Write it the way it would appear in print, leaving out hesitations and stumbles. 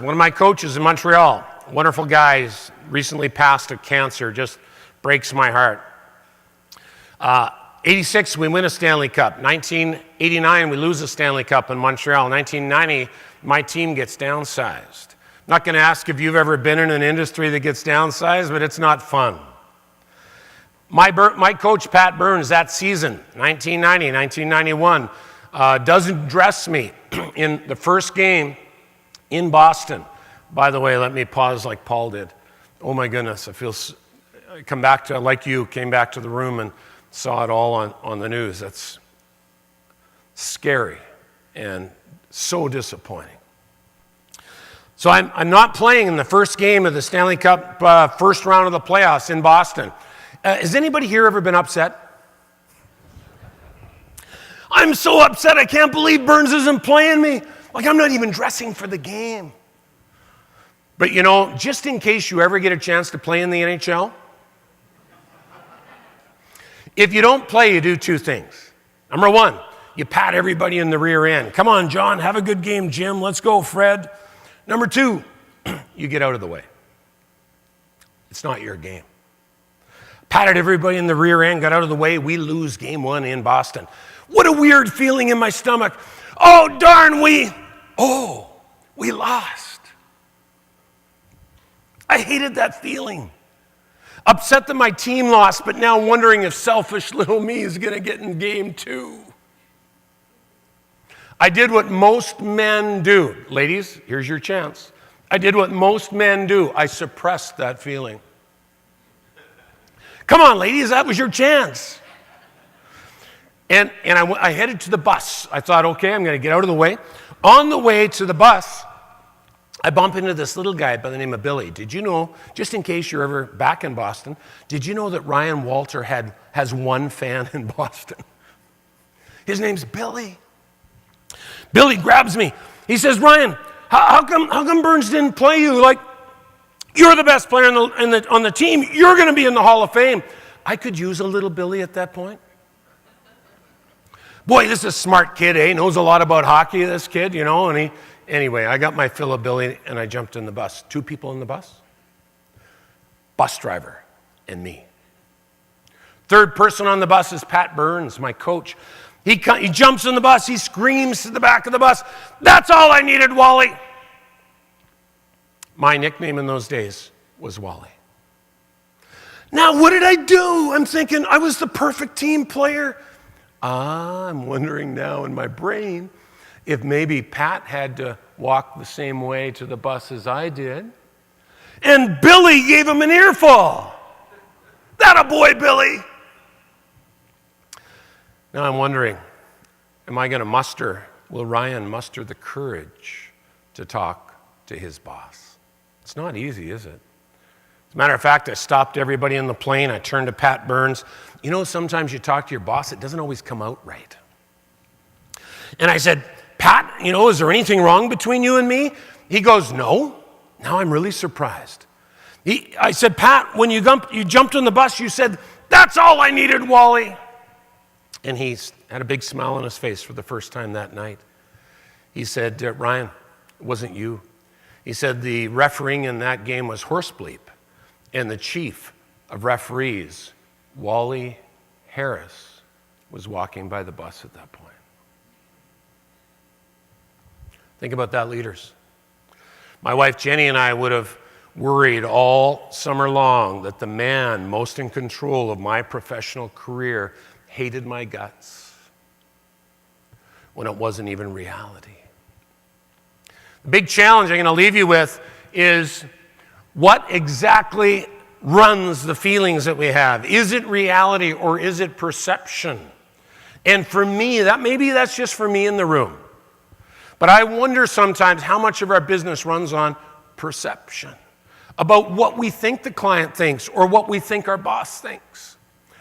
One of my coaches in Montreal, wonderful guy, recently passed of cancer, just breaks my heart. 86, we win a Stanley Cup. 1989, we lose a Stanley Cup in Montreal. 1990, my team gets downsized. I'm not going to ask if you've ever been in an industry that gets downsized, but it's not fun. My coach, Pat Burns, that season, 1990, 1991, doesn't dress me in the first game in Boston. By the way, let me pause like Paul did. Oh my goodness, I came back to the room and saw it all on the news. That's scary and so disappointing. So I'm not playing in the first game of the Stanley Cup first round of the playoffs in Boston. Has anybody here ever been upset? I'm so upset, I can't believe Burns isn't playing me. Like, I'm not even dressing for the game. But you know, just in case you ever get a chance to play in the NHL, if you don't play, you do two things. Number one, you pat everybody in the rear end. Come on, John, have a good game, Jim. Let's go, Fred. Number two, you get out of the way. It's not your game. Patted everybody in the rear end, got out of the way. We lose game one in Boston. What a weird feeling in my stomach. Oh, darn, we lost. I hated that feeling. Upset that my team lost, but now wondering if selfish little me is going to get in game two. I did what most men do. Ladies, here's your chance. I did what most men do. I suppressed that feeling. Come on, ladies, that was your chance. And I headed to the bus. I thought, okay, I'm going to get out of the way. On the way to the bus, I bump into this little guy by the name of Billy. Did you know, just in case you're ever back in Boston, did you know that Ryan Walter has one fan in Boston? His name's Billy. Billy grabs me. He says, Ryan, how come Burns didn't play you? Like, you're the best player on the team. You're going to be in the Hall of Fame. I could use a little Billy at that point. Boy, this is a smart kid, eh? Knows a lot about hockey, this kid, you know. Anyway, I got my fill of Billy, and I jumped in the bus. Two people in the bus. Bus driver and me. Third person on the bus is Pat Burns, my coach. He jumps in the bus. He screams to the back of the bus, "That's all I needed, Wally." My nickname in those days was Wally. Now, what did I do? I'm thinking I was the perfect team player. I'm wondering now in my brain if maybe Pat had to walk the same way to the bus as I did. And Billy gave him an earful. That a boy, Billy. Now I'm wondering, will Ryan muster the courage to talk to his boss? It's not easy, is it? As a matter of fact, I stopped everybody in the plane. I turned to Pat Burns. You know, sometimes you talk to your boss, it doesn't always come out right. And I said, Pat, you know, is there anything wrong between you and me? He goes, no. Now I'm really surprised. I said, Pat, when you jumped on the bus, you said, "That's all I needed, Wally." And he had a big smile on his face for the first time that night. He said, Ryan, it wasn't you. He said the refereeing in that game was Horsebleep, and the chief of referees, Wally Harris, was walking by the bus at that point. Think about that, leaders. My wife Jenny and I would have worried all summer long that the man most in control of my professional career hated my guts when it wasn't even reality. The big challenge I'm going to leave you with is what exactly runs the feelings that we have. Is it reality or is it perception? And for me, that's just for me in the room. But I wonder sometimes how much of our business runs on perception, about what we think the client thinks or what we think our boss thinks.